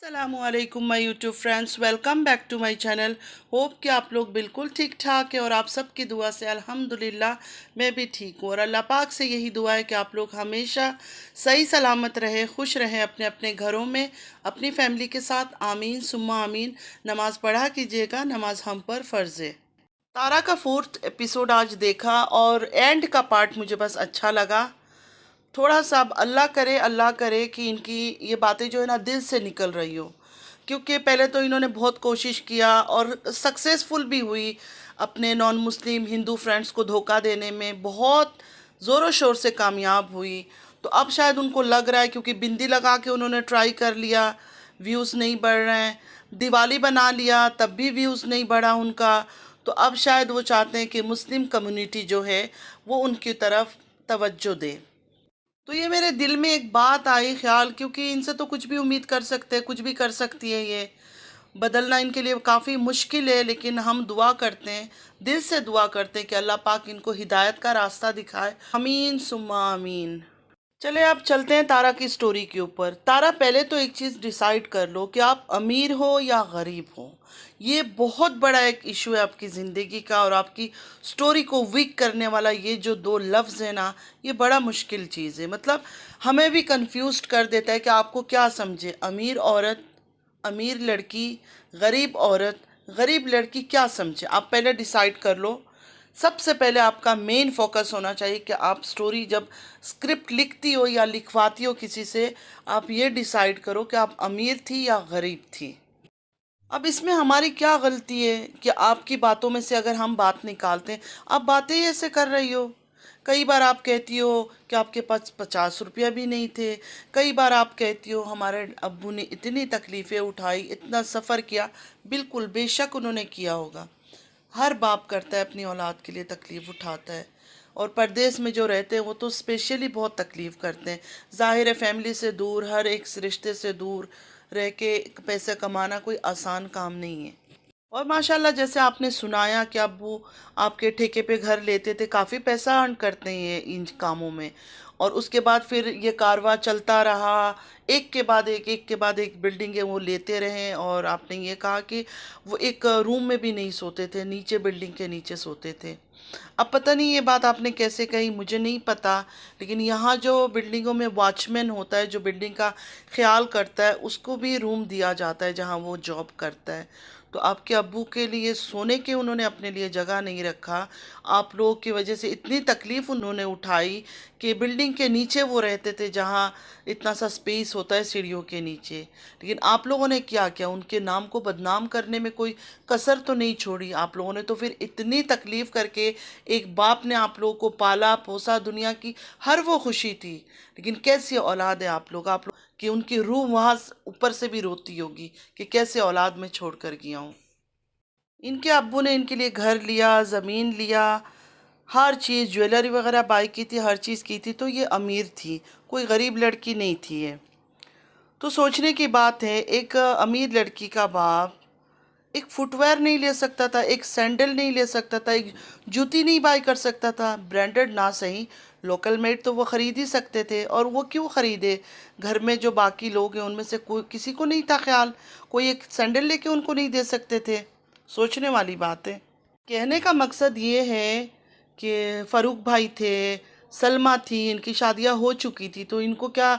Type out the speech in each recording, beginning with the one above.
असलकुम my YouTube friends, welcome back to my channel. Hope कि आप लोग बिल्कुल ठीक ठाक है और आप सबकी दुआ से अल्हम्दुलिल्लाह मैं भी ठीक हूँ। और अल्लाह पाक से यही दुआ है कि आप लोग हमेशा सही सलामत रहें, खुश रहें अपने अपने घरों में अपनी फैमिली के साथ। आमीन सुम्मा आमीन। नमाज़ पढ़ा कीजिएगा, नमाज हम पर फ़र्ज़ है। तारा का 4th एपिसोड आज देखा और एंड का पार्ट मुझे बस अच्छा लगा। थोड़ा सा अब अल्लाह करे कि इनकी ये बातें जो है ना दिल से निकल रही हो, क्योंकि पहले तो इन्होंने बहुत कोशिश किया और सक्सेसफुल भी हुई अपने नॉन मुस्लिम हिंदू फ्रेंड्स को धोखा देने में, बहुत ज़ोरों शोर से कामयाब हुई। तो अब शायद उनको लग रहा है, क्योंकि बिंदी लगा के उन्होंने ट्राई कर लिया, व्यूज़ नहीं बढ़ रहे हैं। दिवाली बना लिया तब भी व्यूज़ नहीं बढ़ा उनका। तो अब शायद वो चाहते हैं कि मुस्लिम कम्युनिटी जो है वो उनकी तरफ तवज्जो दे। तो ये मेरे दिल में एक बात आई ख्याल, क्योंकि इनसे तो कुछ भी उम्मीद कर सकते हैं, कुछ भी कर सकती है ये। बदलना इनके लिए काफ़ी मुश्किल है, लेकिन हम दुआ करते हैं, दिल से दुआ करते हैं कि अल्लाह पाक इनको हिदायत का रास्ता दिखाए। आमीन सुम्मा आमीन। चले अब चलते हैं तारा की स्टोरी के ऊपर। तारा, पहले तो एक चीज़ डिसाइड कर लो कि आप अमीर हो या गरीब हो। ये बहुत बड़ा एक इशू है आपकी ज़िंदगी का, और आपकी स्टोरी को वीक करने वाला ये जो दो लफ्ज़ है ना, ये बड़ा मुश्किल चीज़ है। मतलब हमें भी कंफ्यूज कर देता है कि आपको क्या समझे, अमीर औरत, अमीर लड़की, गरीब औरत, गरीब लड़की, क्या समझे। आप पहले डिसाइड कर लो। सबसे पहले आपका मेन फोकस होना चाहिए कि आप स्टोरी जब स्क्रिप्ट लिखती हो या लिखवाती हो किसी से, आप ये डिसाइड करो कि आप अमीर थी या गरीब थी। अब इसमें हमारी क्या गलती है कि आपकी बातों में से अगर हम बात निकालते हैं, आप बातें ही ऐसे कर रही हो। कई बार आप कहती हो कि आपके पास 50 रुपया भी नहीं थे। कई बार आप कहती हो हमारे अब्बू ने इतनी तकलीफ़ें उठाई, इतना सफ़र किया। बिल्कुल बेशक उन्होंने किया होगा। हर बाप करता है, अपनी औलाद के लिए तकलीफ़ उठाता है। और परदेश में जो रहते हैं वो तो स्पेशली बहुत तकलीफ़ करते हैं। ज़ाहिर है फैमिली से दूर, हर एक रिश्ते से दूर रह के पैसे कमाना कोई आसान काम नहीं है। और माशाल्लाह जैसे आपने सुनाया कि अब वो आपके ठेके पे घर लेते थे, काफ़ी पैसा अर्न करते हैं इन कामों में। और उसके बाद फिर ये कारवां चलता रहा, एक के बाद एक बिल्डिंगें वो लेते रहे। और आपने ये कहा कि वो एक रूम में भी नहीं सोते थे, नीचे बिल्डिंग के नीचे सोते थे। अब पता नहीं ये बात आपने कैसे कही, मुझे नहीं पता। लेकिन यहाँ जो बिल्डिंगों में वॉचमैन होता है, जो बिल्डिंग का ख्याल करता है, उसको भी रूम दिया जाता है जहाँ वो जॉब करता है। तो आपके अब्बू के लिए सोने के उन्होंने अपने लिए जगह नहीं रखा। आप लोगों की वजह से इतनी तकलीफ़ उन्होंने उठाई कि बिल्डिंग के नीचे वो रहते थे, जहाँ इतना सा स्पेस होता है सीढ़ियों के नीचे। लेकिन आप लोगों ने क्या किया, उनके नाम को बदनाम करने में कोई कसर तो नहीं छोड़ी। आप लोगों ने तो फिर इतनी तकलीफ़ करके, एक बाप ने आप लोगों को पाला पोसा, दुनिया की हर वो खुशी थी। लेकिन कैसी औलाद है आप लोग कि उनकी रूह वहाँ ऊपर से भी रोती होगी कि कैसे औलाद में छोड़ कर गया हूँ। इनके अब्बू ने इनके लिए घर लिया, ज़मीन लिया, हर चीज़, ज्वेलरी वगैरह बाई की थी, हर चीज़ की थी। तो ये अमीर थी, कोई गरीब लड़की नहीं थी ये। तो सोचने की बात है, एक अमीर लड़की का बाप एक फुटवेयर नहीं ले सकता था, एक सैंडल नहीं ले सकता था, एक जूती नहीं बाई कर सकता था। ब्रांडेड ना सही, लोकल मेड तो वो ख़रीद ही सकते थे। और वो क्यों ख़रीदे, घर में जो बाकी लोग हैं उनमें से कोई, किसी को नहीं था ख्याल, कोई एक सैंडल लेके उनको नहीं दे सकते थे। सोचने वाली बात है। कहने का मकसद ये है कि फ़ारूक भाई थे, सलमा थी, इनकी शादियां हो चुकी थी। तो इनको क्या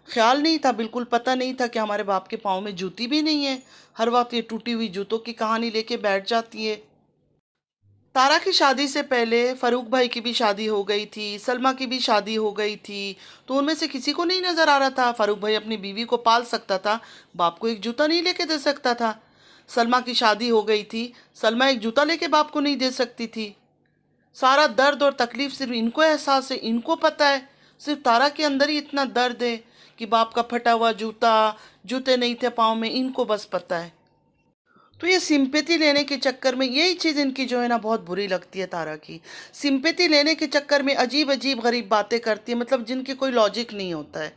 ख्याल नहीं था, बिल्कुल पता नहीं था कि हमारे बाप के पाँव में जूती भी नहीं है। हर वक्त ये टूटी हुई जूतों की कहानी लेके बैठ जाती है। तारा की शादी से पहले फ़ारूक भाई की भी शादी हो गई थी, सलमा की भी शादी हो गई थी। तो उनमें से किसी को नहीं नज़र आ रहा था फ़ारूक भाई अपनी बीवी को पाल सकता था, बाप को एक जूता नहीं लेके दे सकता था। सलमा की शादी हो गई थी, सलमा एक जूता लेके बाप को नहीं दे सकती थी। सारा दर्द और तकलीफ सिर्फ इनको एहसास है, इनको पता है। सिर्फ तारा के अंदर ही इतना दर्द है कि बाप का फटा हुआ जूता, जूते नहीं थे पाँव में, इनको बस पता है। तो ये सिंपैथी लेने के चक्कर में, यही चीज़ इनकी जो है ना बहुत बुरी लगती है तारा की। सिंपैथी लेने के चक्कर में अजीब अजीब गरीब बातें करती है, मतलब जिनकी कोई लॉजिक नहीं होता है।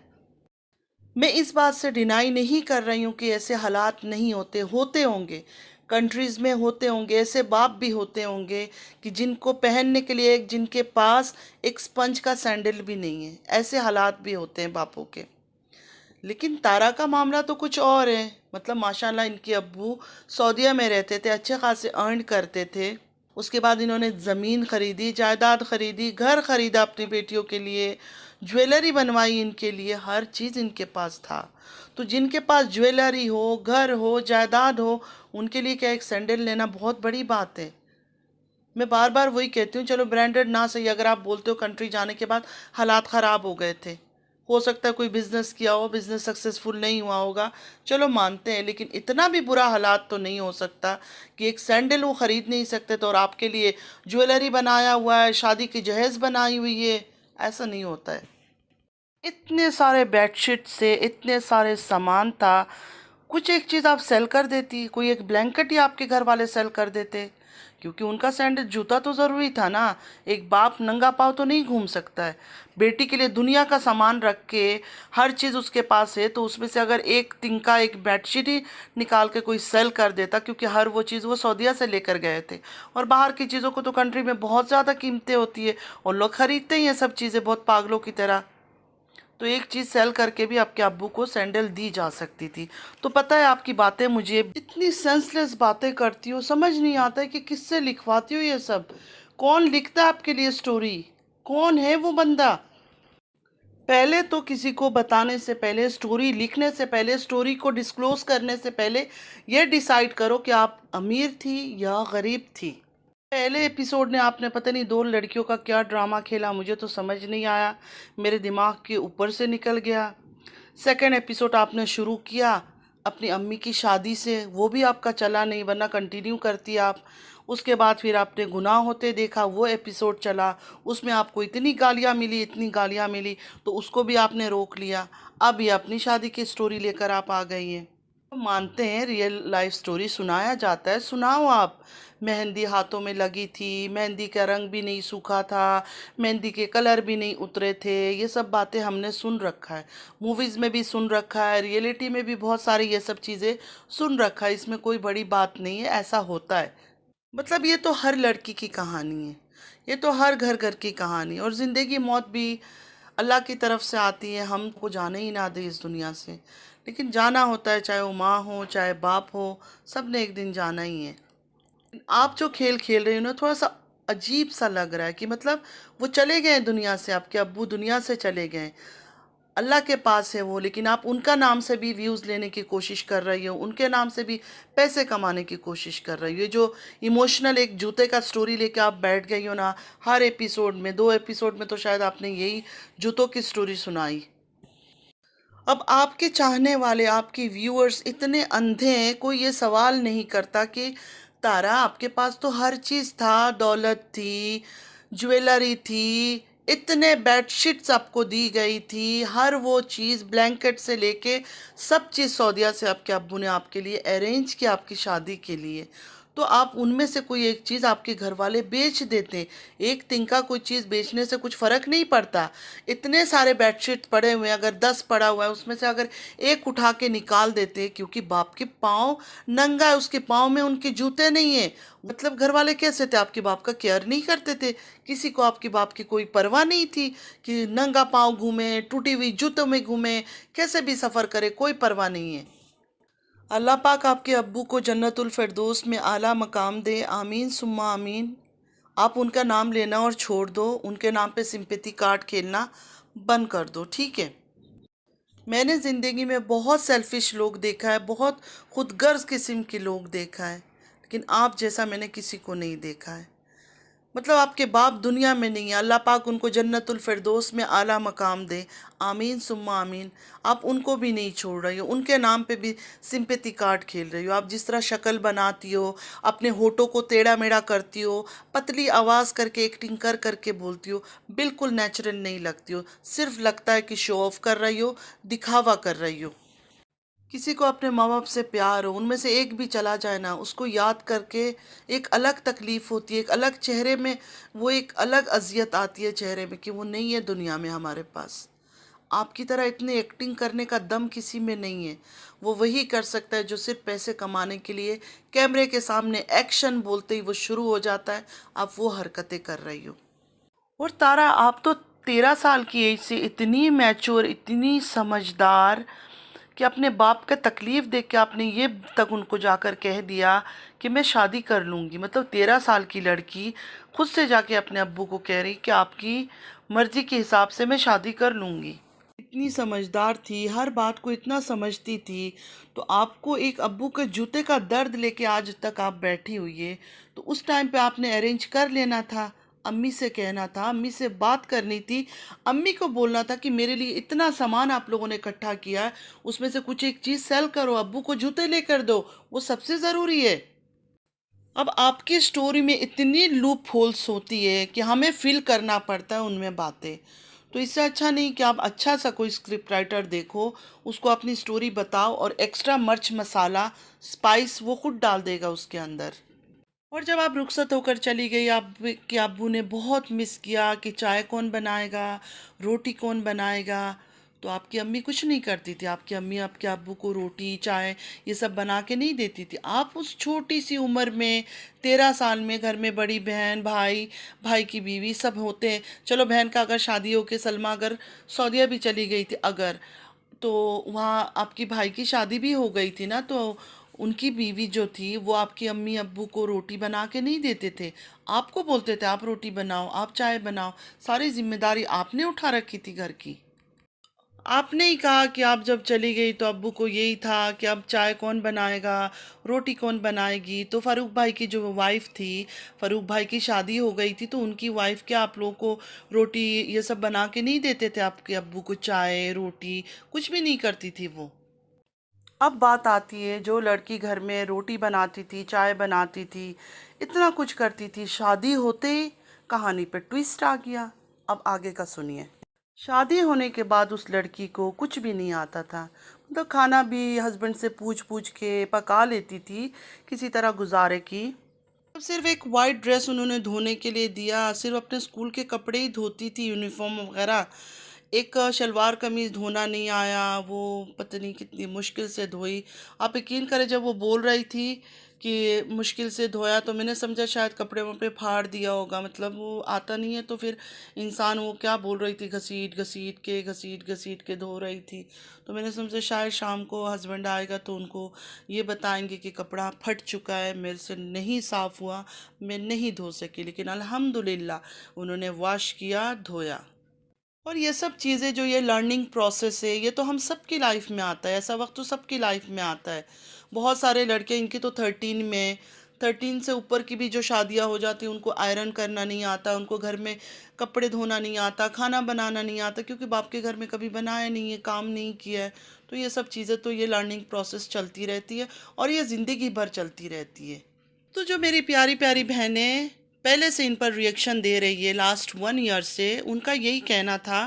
मैं इस बात से डिनाई नहीं कर रही हूँ कि ऐसे हालात नहीं होते, होते होंगे। कंट्रीज़ में होते होंगे, ऐसे बाप भी होते होंगे कि जिनको पहनने के लिए, जिनके पास एक स्पंज का सैंडल भी नहीं है। ऐसे हालात भी होते हैं बापों के। लेकिन तारा का मामला तो कुछ और है। मतलब माशाल्लाह इनके अब्बू सऊदीया में रहते थे, अच्छे खासे अर्न करते थे। उसके बाद इन्होंने ज़मीन खरीदी, जायदाद खरीदी, घर खरीदा अपनी बेटियों के लिए, ज्वेलरी बनवाई इनके लिए, हर चीज़ इनके पास था। तो जिनके पास ज्वेलरी हो, घर हो, जायदाद हो, उनके लिए क्या एक सैंडल लेना बहुत बड़ी बात है। मैं बार बार वही कहती हूँ, चलो ब्रांडेड ना सही, अगर आप बोलते हो कंट्री जाने के बाद हालात ख़राब हो गए थे, हो सकता है कोई बिजनेस किया हो, बिजनेस सक्सेसफुल नहीं हुआ होगा, चलो मानते हैं, लेकिन इतना भी बुरा हालात तो नहीं हो सकता कि एक सैंडल वो ख़रीद नहीं सकते तो और आपके लिए ज्वेलरी बनाया हुआ है, शादी की जहेज़ बनाई हुई है। ऐसा नहीं होता है। इतने सारे बेडशीट से इतने सारे सामान था, कुछ एक चीज़ आप सेल कर देती, कोई एक ब्लैंकेट ही आपके घर वाले सेल कर देते, क्योंकि उनका सैंडल जूता तो ज़रूरी था ना। एक बाप नंगा पाँव तो नहीं घूम सकता है। बेटी के लिए दुनिया का सामान रख के हर चीज़ उसके पास है, तो उसमें से अगर एक तिनका एक बेडशीट ही निकाल के कोई सेल कर देता, क्योंकि हर वो चीज़ वो सऊदीया से लेकर गए थे, और बाहर की चीज़ों को तो कंट्री में बहुत ज़्यादा कीमतें होती है और लोग खरीदते ही हैं सब चीज़ें बहुत पागलों की तरह। तो एक चीज़ सेल करके भी आपके अब्बू को सैंडल दी जा सकती थी। तो पता है आपकी बातें मुझे इतनी सेंसलेस बातें करती हो, समझ नहीं आता है कि किससे लिखवाती हो ये सब। कौन लिखता है आपके लिए स्टोरी? कौन है वो बंदा? पहले तो किसी को बताने से पहले, स्टोरी लिखने से पहले, स्टोरी को डिस्क्लोज करने से पहले ये डिसाइड करो कि आप अमीर थी या गरीब थी। पहले एपिसोड ने आपने पता नहीं दो लड़कियों का क्या ड्रामा खेला, मुझे तो समझ नहीं आया, मेरे दिमाग के ऊपर से निकल गया। सेकंड एपिसोड आपने शुरू किया अपनी अम्मी की शादी से, वो भी आपका चला नहीं, वरना कंटिन्यू करती आप। उसके बाद फिर आपने गुनाह होते देखा, वो एपिसोड चला, उसमें आपको इतनी गालियाँ मिली, इतनी गालियाँ मिली, तो उसको भी आपने रोक लिया। अब ये अपनी शादी की स्टोरी लेकर आप आ गई हैं। तो मानते हैं रियल लाइफ स्टोरी सुनाया जाता है, सुनाओ आप। मेहंदी हाथों में लगी थी, मेहंदी का रंग भी नहीं सूखा था, मेहंदी के कलर भी नहीं उतरे थे, ये सब बातें हमने सुन रखा है, मूवीज़ में भी सुन रखा है, रियलिटी में भी बहुत सारी ये सब चीज़ें सुन रखा है। इसमें कोई बड़ी बात नहीं है, ऐसा होता है। मतलब ये तो हर लड़की की कहानी है, ये तो हर घर घर की कहानी है। और ज़िंदगी मौत भी अल्लाह की तरफ से आती है, हमको जाने ही ना दे इस दुनिया से, लेकिन जाना होता है, चाहे वो माँ हो चाहे बाप हो, सब ने एक दिन जाना ही है। आप जो खेल खेल रहे हो ना, थोड़ा सा अजीब सा लग रहा है कि मतलब वो चले गए दुनिया से, आपके अब्बू दुनिया से चले गए, अल्लाह के पास है वो, लेकिन आप उनका नाम से भी व्यूज़ लेने की कोशिश कर रही हो, उनके नाम से भी पैसे कमाने की कोशिश कर रही हो। ये जो इमोशनल एक जूते का स्टोरी लेके आप बैठ गई हो ना, हर एपिसोड में, दो एपिसोड में तो शायद आपने यही जूतों की स्टोरी सुनाई। अब आपके चाहने वाले, आपके व्यूअर्स इतने अंधे हैं, कोई ये सवाल नहीं करता कि तारा आपके पास तो हर चीज़ था, दौलत थी, ज्वेलरी थी, इतने बेडशीट्स आपको दी गई थी, हर वो चीज़ ब्लैंकेट से लेके सब चीज़ सऊदीया से आपके अब्बू ने आपके लिए अरेंज किया आपकी शादी के लिए, तो आप उनमें से कोई एक चीज़ आपके घर वाले बेच देते। एक तिनका कोई चीज़ बेचने से कुछ फ़र्क नहीं पड़ता। इतने सारे बेडशीट पड़े हुए हैं, अगर 10 पड़ा हुआ है उसमें से अगर एक उठा के निकाल देते, क्योंकि बाप के पाँव नंगा है, उसके पाँव में उनके जूते नहीं है। मतलब घर वाले कैसे थे, आपके बाप का केयर नहीं करते थे? किसी को आपके बाप की कोई परवाह नहीं थी कि नंगा पाँव घूमे, टूटी हुई जूतों में घूमे, कैसे भी सफ़र करे, कोई परवाह नहीं है। अल्लाह पाक आपके अब्बू को जन्नतुल फिरदौस में आला मकाम दे, आमीन सुम्मा आमीन। आप उनका नाम लेना और छोड़ दो, उनके नाम पे सिंपैथी कार्ड खेलना बंद कर दो, ठीक है? मैंने ज़िंदगी में बहुत सेल्फिश लोग देखा है, बहुत खुदगर्ज किस्म के लोग देखा है, लेकिन आप जैसा मैंने किसी को नहीं देखा है। मतलब आपके बाप दुनिया में नहीं है, अल्लाह पाक उनको जन्नतुल फिरदौस में आला मकाम दे, आमीन सुम्मा आमीन। आप उनको भी नहीं छोड़ रही हो, उनके नाम पे भी सिंपैथी कार्ड खेल रही हो। आप जिस तरह शक्ल बनाती हो, अपने होठों को टेढ़ा मेढ़ा करती हो, पतली आवाज़ करके एक्टिंग कर करके बोलती हो, बिल्कुल नेचुरल नहीं लगती हो, सिर्फ लगता है कि शो ऑफ कर रही हो, दिखावा कर रही हो। किसी को अपने माँ बाप से प्यार हो, उनमें से एक भी चला जाए ना, उसको याद करके एक अलग तकलीफ़ होती है, एक अलग चेहरे में, वो एक अलग अजियत आती है चेहरे में कि वो नहीं है दुनिया में हमारे पास। आपकी तरह इतनी एक्टिंग करने का दम किसी में नहीं है। वो वही कर सकता है जो सिर्फ पैसे कमाने के लिए कैमरे के सामने एक्शन बोलते ही वो शुरू हो जाता है, आप वो हरकतें कर रही हो। और तारा, आप तो 13 साल की एज से इतनी मैच्योर, इतनी समझदार, कि अपने बाप का तकलीफ़ देख के आपने ये तक उनको जाकर कह दिया कि मैं शादी कर लूँगी। मतलब 13 साल की लड़की खुद से जाके अपने अब्बू को कह रही कि आपकी मर्ज़ी के हिसाब से मैं शादी कर लूँगी। इतनी समझदार थी, हर बात को इतना समझती थी, तो आपको एक अब्बू के जूते का दर्द लेके आज तक आप बैठी हुई है, तो उस टाइम पे आपने अरेंज कर लेना था। अम्मी से कहना था, अम्मी से बात करनी थी, अम्मी को बोलना था कि मेरे लिए इतना सामान आप लोगों ने इकट्ठा किया है, उसमें से कुछ एक चीज़ सेल करो, अब्बू को जूते लेकर दो, वो सबसे ज़रूरी है। अब आपकी स्टोरी में इतनी लूप होल्स होती है कि हमें फिल करना पड़ता है उनमें बातें। तो इससे अच्छा नहीं कि आप अच्छा सा कोई स्क्रिप्ट राइटर देखो, उसको अपनी स्टोरी बताओ और एक्स्ट्रा मिर्च मसाला स्पाइस वो खुद डाल देगा उसके अंदर। और जब आप रुखसत होकर चली गई, आप के अब्बू ने बहुत मिस किया कि चाय कौन बनाएगा, रोटी कौन बनाएगा। तो आपकी अम्मी कुछ नहीं करती थी, आपकी अम्मी आपके अब्बू को रोटी चाय ये सब बना के नहीं देती थी। आप उस छोटी सी उम्र में 13 साल में घर में बड़ी बहन भाई, भाई की बीवी सब होते हैं। चलो बहन का अगर शादी हो के सलमा अगर सऊदीया भी चली गई थी अगर, तो वहाँ आपकी भाई की शादी भी हो गई थी ना, तो उनकी बीवी जो थी वो आपकी अम्मी अब्बू को रोटी बना के नहीं देते थे, आपको बोलते थे आप रोटी बनाओ आप चाय बनाओ। सारी जिम्मेदारी आपने उठा रखी थी घर की। आपने ही कहा कि आप जब चली गई तो अब्बू को यही था कि अब चाय कौन बनाएगा, रोटी कौन बनाएगी। तो फ़ारूक भाई की जो वाइफ़ थी, फ़ारूक भाई की शादी हो गई थी, तो उनकी वाइफ़ क्या आप लोगों को रोटी ये सब बना के नहीं देते थे, आपके अब्बू को चाय रोटी कुछ भी नहीं करती थी वो। अब बात आती है जो लड़की घर में रोटी बनाती थी चाय बनाती थी इतना कुछ करती थी, शादी होते ही कहानी पे ट्विस्ट आ गया। अब आगे का सुनिए। शादी होने के बाद उस लड़की को कुछ भी नहीं आता था, मतलब खाना भी हस्बैंड से पूछ पूछ के पका लेती थी किसी तरह गुजारे की। अब सिर्फ एक वाइट ड्रेस उन्होंने धोने के लिए दिया, सिर्फ अपने स्कूल के कपड़े ही धोती थी, यूनिफॉर्म वगैरह। एक शलवार कमीज़ धोना नहीं आया, वो पता नहीं कितनी मुश्किल से धोई। आप यकीन करें जब वो बोल रही थी कि मुश्किल से धोया, तो मैंने समझा शायद कपड़े वपड़े फाड़ दिया होगा, मतलब वो आता नहीं है तो फिर इंसान वो क्या बोल रही थी, घसीट घसीट के धो रही थी। तो मैंने समझा शायद शाम को हस्बैंड आएगा तो उनको ये बताएंगे कि कपड़ा फट चुका है, मेरे से नहीं साफ़ हुआ, मैं नहीं धो सकी। लेकिन अल्हम्दुलिल्लाह उन्होंने वॉश किया धोया। और ये सब चीज़ें जो ये लर्निंग प्रोसेस है, ये तो हम सबकी लाइफ में आता है, ऐसा वक्त तो सबकी लाइफ में आता है। बहुत सारे लड़के इनकी तो 13 से ऊपर की भी जो शादियां हो जाती हैं उनको आयरन करना नहीं आता, उनको घर में कपड़े धोना नहीं आता, खाना बनाना नहीं आता, क्योंकि बाप के घर में कभी बनाया नहीं है, काम नहीं किया है। तो ये सब चीज़ें तो ये लर्निंग प्रोसेस चलती रहती है और ये ज़िंदगी भर चलती रहती है। तो जो मेरी प्यारी प्यारी बहनें पहले से इन पर रिएक्शन दे रही है लास्ट 1 ईयर से, उनका यही कहना था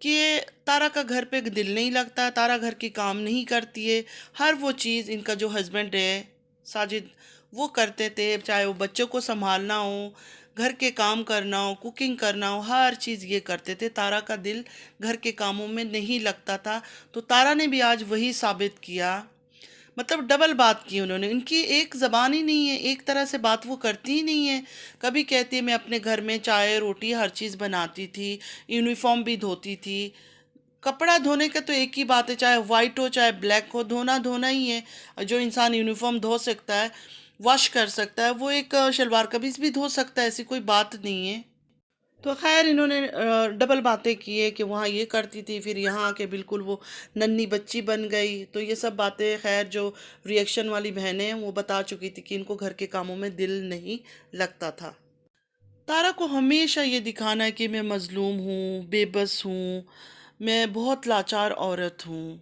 कि तारा का घर पे दिल नहीं लगता, तारा घर की काम नहीं करती है। हर वो चीज़ इनका जो हस्बैंड है साजिद वो करते थे, चाहे वो बच्चों को संभालना हो, घर के काम करना हो, कुकिंग करना हो, हर चीज़ ये करते थे। तारा का दिल घर के कामों में नहीं लगता था। तो तारा ने भी आज वही साबित किया, मतलब डबल बात की उन्होंने। इनकी एक ज़बान ही नहीं है, एक तरह से बात वो करती ही नहीं है। कभी कहती है मैं अपने घर में चाय रोटी हर चीज़ बनाती थी, यूनिफॉर्म भी धोती थी। कपड़ा धोने का तो एक ही बात है, चाहे वाइट हो चाहे ब्लैक हो, धोना धोना ही है। जो इंसान यूनिफॉर्म धो सकता है, वॉश कर सकता है, वो एक शलवार कमीज़ भी धो सकता है, ऐसी कोई बात नहीं है। तो खैर इन्होंने डबल बातें की है कि वहाँ ये करती थी फिर यहाँ आके बिल्कुल वो नन्ही बच्ची बन गई। तो ये सब बातें खैर जो रिएक्शन वाली बहनें हैं वो बता चुकी थी कि इनको घर के कामों में दिल नहीं लगता था। तारा को हमेशा ये दिखाना है कि मैं मज़लूम हूँ, बेबस हूँ, मैं बहुत लाचार औरत हूँ।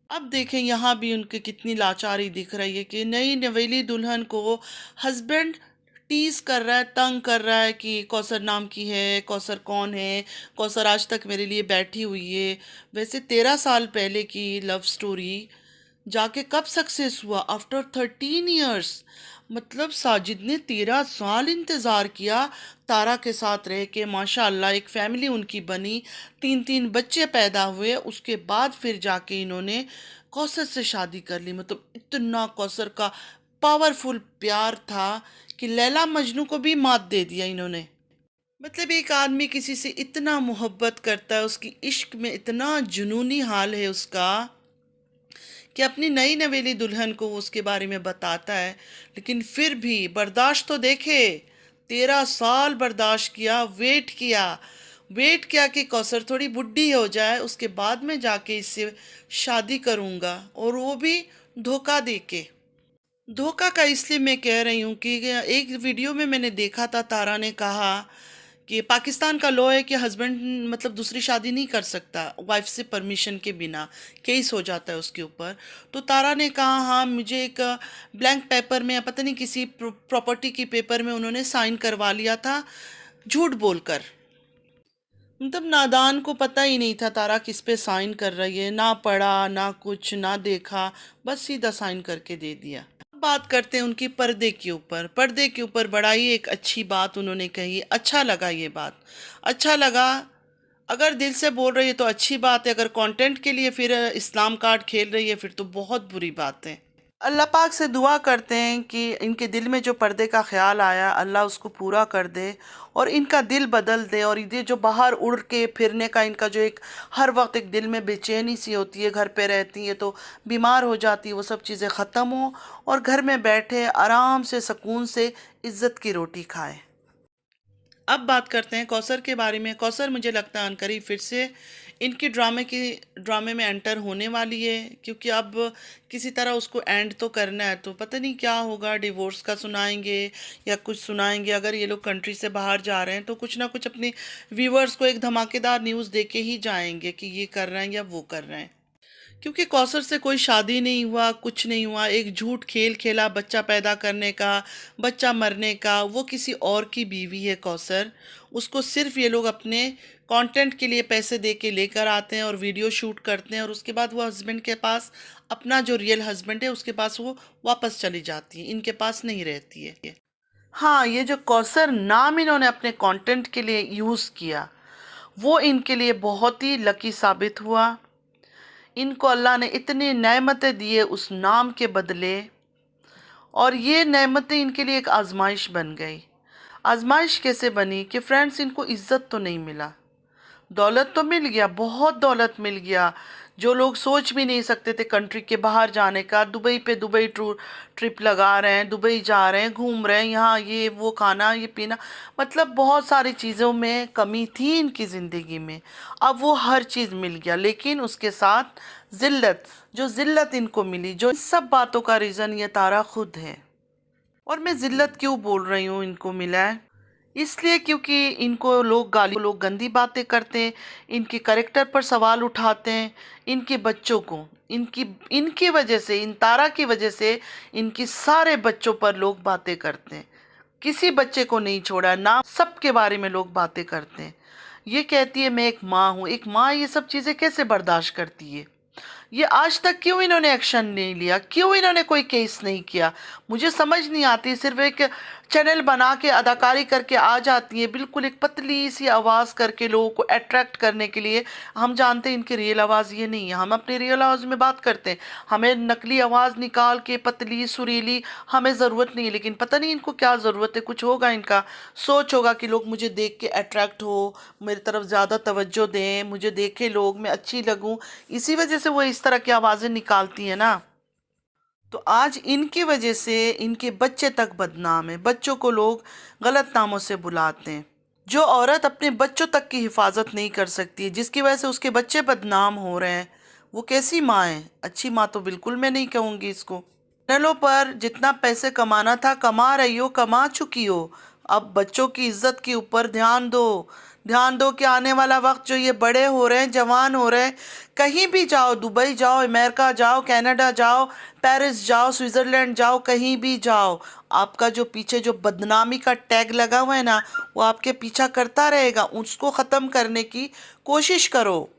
अब देखें यहाँ भी उनकी कितनी लाचारी दिख रही है कि नई नवेली दुल्हन को हस्बैंड टीज कर रहा है, तंग कर रहा है कि कौसर नाम की है, कौसर कौन है, कौसर आज तक मेरे लिए बैठी हुई है। वैसे 13 साल पहले की लव स्टोरी जाके कब सक्सेस हुआ, आफ्टर 13 ईयर्स। मतलब साजिद ने 13 साल इंतज़ार किया तारा के साथ रह के, माशाल्लाह एक फैमिली उनकी बनी, 3 3 बच्चे पैदा हुए, उसके बाद फिर जाके इन्होंने कौसर से शादी कर ली। मतलब इतना कौसर का पावरफुल प्यार था कि लैला मजनू को भी मात दे दिया इन्होंने। मतलब एक आदमी किसी से इतना मोहब्बत करता है, उसकी इश्क में इतना जुनूनी हाल है उसका कि अपनी नई नवेली दुल्हन को वो उसके बारे में बताता है, लेकिन फिर भी बर्दाश्त तो देखे। 13 साल बर्दाश्त किया, वेट किया कि कौसर थोड़ी बुढ़ी हो जाए, उसके बाद में जाके इससे शादी करूँगा, और वो भी धोखा दे के। धोखा का इसलिए मैं कह रही हूँ कि एक वीडियो में मैंने देखा था, तारा ने कहा कि पाकिस्तान का लॉ है कि हस्बैंड मतलब दूसरी शादी नहीं कर सकता वाइफ से परमिशन के बिना, केस हो जाता है उसके ऊपर। तो तारा ने कहा हाँ, मुझे एक ब्लैंक पेपर में, पता नहीं किसी प्रॉपर्टी की पेपर में उन्होंने साइन करवा लिया था झूठ बोलकर। मतलब नादान को पता ही नहीं था तारा किस पे साइन कर रही है, ना पढ़ा ना कुछ ना देखा, बस सीधा साइन करके दे दिया। बात करते हैं उनकी पर्दे के ऊपर बड़ा ही एक अच्छी बात उन्होंने कही, अच्छा लगा ये बात, अच्छा लगा। अगर दिल से बोल रही है तो अच्छी बात है, अगर कंटेंट के लिए फिर इस्लाम कार्ड खेल रही है फिर तो बहुत बुरी बात है। अल्लाह पाक से दुआ करते हैं कि इनके दिल में जो पर्दे का ख्याल आया अल्लाह उसको पूरा कर दे और इनका दिल बदल दे, और ये जो बाहर उड़ के फिरने का इनका जो एक हर वक्त एक दिल में बेचैनी सी होती है, घर पे रहती है तो बीमार हो जाती है, वो सब चीज़ें ख़त्म हो और घर में बैठे आराम से सुकून से इज़्ज़त की रोटी खाए। अब बात करते हैं कौसर के बारे में। कौसर मुझे लगता है अनकरीब फिर से इनकी ड्रामे में एंटर होने वाली है, क्योंकि अब किसी तरह उसको एंड तो करना है, तो पता नहीं क्या होगा, डिवोर्स का सुनाएंगे या कुछ सुनाएंगे। अगर ये लोग कंट्री से बाहर जा रहे हैं तो कुछ ना कुछ अपने व्यूवर्स को एक धमाकेदार न्यूज़ दे के ही जाएंगे कि ये कर रहे हैं या वो कर रहे हैं। क्योंकि कौसर से कोई शादी नहीं हुआ, कुछ नहीं हुआ, एक झूठ खेल खेला बच्चा पैदा करने का, बच्चा मरने का। वो किसी और की बीवी है कौसर, उसको सिर्फ ये लोग अपने कंटेंट के लिए पैसे दे के लेकर आते हैं और वीडियो शूट करते हैं, और उसके बाद वो हस्बैंड के पास, अपना जो रियल हस्बैंड है उसके पास वो वापस चली जाती है, इनके पास नहीं रहती है। हाँ, ये जो कौसर नाम इन्होंने अपने कंटेंट के लिए यूज़ किया वो इनके लिए बहुत ही लकी साबित हुआ। इनको अल्लाह ने इतनी नेमतें दिए उस नाम के बदले, और ये नेमतें इनके लिए एक आजमाइश बन गई। आजमाइश कैसे बनी कि फ्रेंड्स, इनको इज्जत तो नहीं मिला, दौलत तो मिल गया, बहुत दौलत मिल गया, जो लोग सोच भी नहीं सकते थे कंट्री के बाहर जाने का। दुबई पे दुबई ट्रिप लगा रहे हैं, दुबई जा रहे हैं, घूम रहे हैं, यहाँ ये वो खाना ये पीना, मतलब बहुत सारी चीज़ों में कमी थी इनकी ज़िंदगी में, अब वो हर चीज़ मिल गया। लेकिन उसके साथ ज़िल्लत, जो ज़िल्लत इनको मिली, जो इन सब बातों का रीज़न ये तारा खुद है। और मैं ज़िल्लत क्यों बोल रही हूँ इनको मिला है, इसलिए क्योंकि इनको लोग गंदी बातें करते हैं, इनके करेक्टर पर सवाल उठाते हैं, इनके बच्चों को, इनकी इनकी वजह से, इन तारा की वजह से इनकी सारे बच्चों पर लोग बातें करते हैं, किसी बच्चे को नहीं छोड़ा, ना सबके बारे में लोग बातें करते हैं। ये कहती है मैं एक माँ हूँ, एक माँ ये सब चीज़ें कैसे बर्दाश्त करती है? ये आज तक क्यों इन्होंने एक्शन नहीं लिया, क्यों इन्होंने कोई केस नहीं किया, मुझे समझ नहीं आती। सिर्फ एक चैनल बना के अदाकारी करके आ जाती है, बिल्कुल एक पतली सी आवाज़ करके लोगों को अट्रैक्ट करने के लिए। हम जानते हैं इनकी रियल आवाज़ ये नहीं है, हम अपनी रियल आवाज़ में बात करते हैं, हमें नकली आवाज़ निकाल के पतली सुरीली हमें ज़रूरत नहीं है। लेकिन पता नहीं इनको क्या ज़रूरत है, कुछ होगा इनका सोच होगा कि लोग मुझे देख के अट्रैक्ट हो, मेरी तरफ ज़्यादा तवज्जो दें, मुझे देखे लोग, मैं अच्छी लगूं, इसी वजह से वो इस तरह की आवाज़ें निकालती है ना। तो आज इनकी वजह से इनके बच्चे तक बदनाम है, बच्चों को लोग गलत नामों से बुलाते हैं। जो औरत अपने बच्चों तक की हिफाजत नहीं कर सकती, जिसकी वजह से उसके बच्चे बदनाम हो रहे हैं, वो कैसी माँ है? अच्छी माँ तो बिल्कुल मैं नहीं कहूँगी इसको। चैनलों पर जितना पैसे कमाना था कमा रही हो, कमा चुकी हो, अब बच्चों की इज्जत के ऊपर ध्यान दो। ध्यान दो कि आने वाला वक्त जो ये बड़े हो रहे हैं, जवान हो रहे हैं, कहीं भी जाओ, दुबई जाओ, अमेरिका जाओ, कनाडा जाओ, पेरिस जाओ, स्विट्ज़रलैंड जाओ, कहीं भी जाओ, आपका जो पीछे जो बदनामी का टैग लगा हुआ है ना, वो आपके पीछा करता रहेगा। उसको ख़त्म करने की कोशिश करो।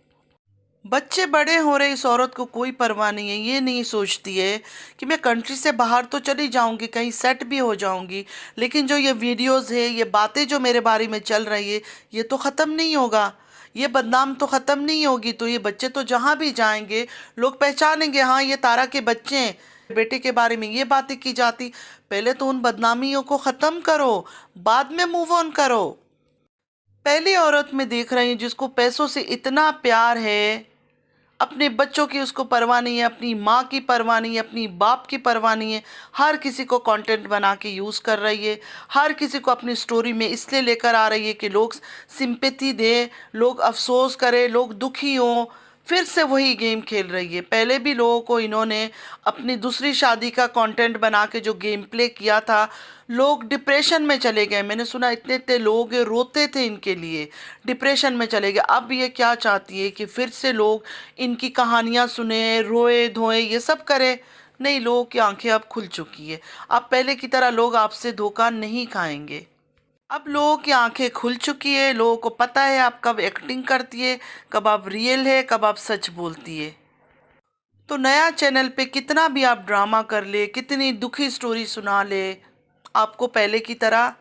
बच्चे बड़े हो रहे, इस औरत को कोई परवाह नहीं है, ये नहीं सोचती है कि मैं कंट्री से बाहर तो चली जाऊंगी, कहीं सेट भी हो जाऊंगी, लेकिन जो ये वीडियोस है, ये बातें जो मेरे बारे में चल रही है, ये तो ख़त्म नहीं होगा, ये बदनाम तो ख़त्म नहीं होगी। तो ये बच्चे तो जहाँ भी जाएंगे लोग पहचानेंगे, हाँ ये तारा के बच्चे हैं, बेटे के बारे में ये बातें की जाती। पहले तो उन बदनामियों को ख़त्म करो, बाद में मूव ऑन करो। पहली औरत में देख रही हूँ जिसको पैसों से इतना प्यार है, अपने बच्चों की उसको परवाह नहीं है, अपनी माँ की परवाह नहीं है, अपनी बाप की परवाह नहीं है। हर किसी को कंटेंट बना के यूज़ कर रही है, हर किसी को अपनी स्टोरी में इसलिए लेकर आ रही है कि लोग सिंपैथी दें, लोग अफसोस करें, लोग दुखी हों। फिर से वही गेम खेल रही है। पहले भी लोगों को इन्होंने अपनी दूसरी शादी का कंटेंट बना के जो गेम प्ले किया था, लोग डिप्रेशन में चले गए। मैंने सुना इतने इतने लोग रोते थे इनके लिए, डिप्रेशन में चले गए। अब ये क्या चाहती है कि फिर से लोग इनकी कहानियां सुने, रोए धोए, ये सब करे? नहीं, लोगों की आंखें अब खुल चुकी है। अब पहले की तरह लोग आपसे धोखा नहीं खाएंगे। अब लोगों की आंखें खुल चुकी है, लोगों को पता है आप कब एक्टिंग करती है, कब आप रियल है, कब आप सच बोलती है। तो नया चैनल पे कितना भी आप ड्रामा कर ले, कितनी दुखी स्टोरी सुना ले, आपको पहले की तरह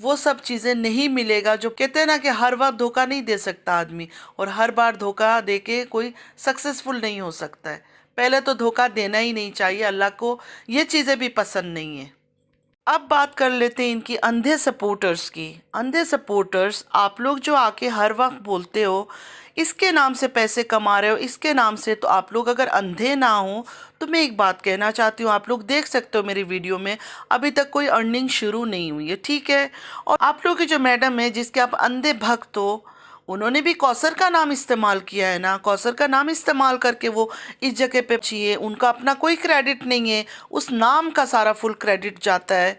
वो सब चीज़ें नहीं मिलेगा। जो कहते हैं ना कि हर वक्त धोखा नहीं दे सकता आदमी, और हर बार धोखा दे के कोई सक्सेसफुल नहीं हो सकता है। पहले तो धोखा देना ही नहीं चाहिए, अल्लाह को ये चीज़ें भी पसंद नहीं है। अब बात कर लेते हैं इनकी अंधे सपोर्टर्स की। अंधे सपोर्टर्स, आप लोग जो आके हर वक्त बोलते हो इसके नाम से पैसे कमा रहे हो, इसके नाम से, तो आप लोग अगर अंधे ना हो तो मैं एक बात कहना चाहती हूँ, आप लोग देख सकते हो मेरी वीडियो में अभी तक कोई अर्निंग शुरू नहीं हुई है, ठीक है। और आप लोग की जो मैडम है जिसके आप अंधे भक्त हो, उन्होंने भी कौसर का नाम इस्तेमाल किया है ना। कौसर का नाम इस्तेमाल करके वो इस जगह पे चाहिए, उनका अपना कोई क्रेडिट नहीं है, उस नाम का सारा फुल क्रेडिट जाता है।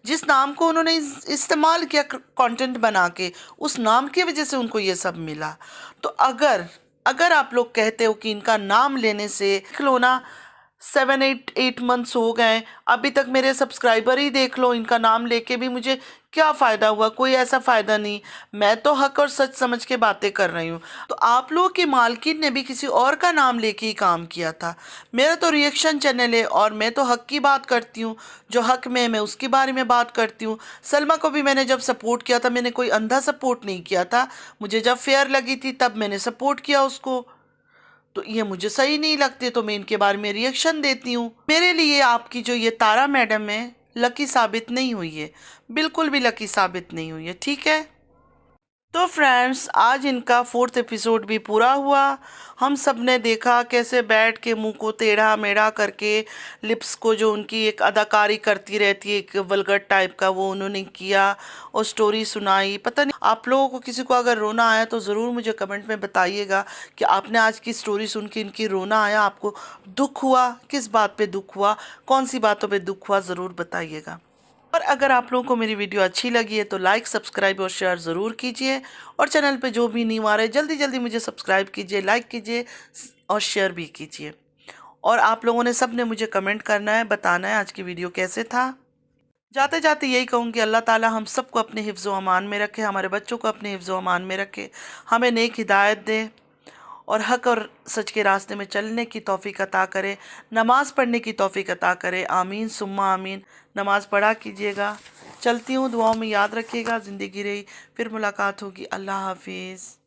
जिस नाम को उन्होंने इस्तेमाल किया कंटेंट बना के, उस नाम की वजह से उनको ये सब मिला। तो अगर अगर आप लोग कहते हो कि इनका नाम लेने से, देख लो ना, 7-8 मंथ्स हो गए, अभी तक मेरे सब्सक्राइबर ही देख लो, इनका नाम लेके भी मुझे क्या फ़ायदा हुआ? कोई ऐसा फ़ायदा नहीं। मैं तो हक और सच समझ के बातें कर रही हूँ। तो आप लोगों की मालकिन ने भी किसी और का नाम लेके ही काम किया था। मेरा तो रिएक्शन चैनल है और मैं तो हक की बात करती हूँ, जो हक में है मैं उसके बारे में बात करती हूँ। सलमा को भी मैंने जब सपोर्ट किया था, मैंने कोई अंधा सपोर्ट नहीं किया था। मुझे जब फेयर लगी थी तब मैंने सपोर्ट किया उसको। तो ये मुझे सही नहीं लगते तो मैं इनके बारे में रिएक्शन देती हूँ। मेरे लिए आपकी जो ये तारा मैडम है लकी साबित नहीं हुई है, बिल्कुल भी लकी साबित नहीं हुई है, ठीक है। तो फ्रेंड्स, आज इनका 4th एपिसोड भी पूरा हुआ। हम सब ने देखा कैसे बैठ के मुंह को टेढ़ा मेढ़ा करके, लिप्स को जो उनकी एक अदाकारी करती रहती है एक वल्गर टाइप का, वो उन्होंने किया और स्टोरी सुनाई। पता नहीं आप लोगों को किसी को अगर रोना आया तो ज़रूर मुझे कमेंट में बताइएगा कि आपने आज की स्टोरी सुन के इनकी रोना आया, आपको दुख हुआ, किस बात पे दुख हुआ, कौन सी बातों पे दुख हुआ, ज़रूर बताइएगा। और अगर आप लोगों को मेरी वीडियो अच्छी लगी है तो लाइक, सब्सक्राइब और शेयर ज़रूर कीजिए। और चैनल पे जो भी न्यू आ रहे जल्दी जल्दी मुझे सब्सक्राइब कीजिए, लाइक कीजिए और शेयर भी कीजिए। और आप लोगों ने सब ने मुझे कमेंट करना है, बताना है आज की वीडियो कैसे था। जाते जाते यही कहूँगी, अल्लाह ताला हम सबको अपने हिफ्ज़ व अमान में रखे, हमारे बच्चों को अपने हिफ्ज़ व अमान में रखे, हमें नेक हिदायत दे और हक और सच के रास्ते में चलने की तौफीक अता करे, नमाज़ पढ़ने की तौफीक अता करे। आमीन सुम्मा आमीन। नमाज़ पढ़ा कीजिएगा। चलती हूँ, दुआओं में याद रखिएगा। ज़िंदगी रही फिर मुलाकात होगी। अल्लाह हाफिज़।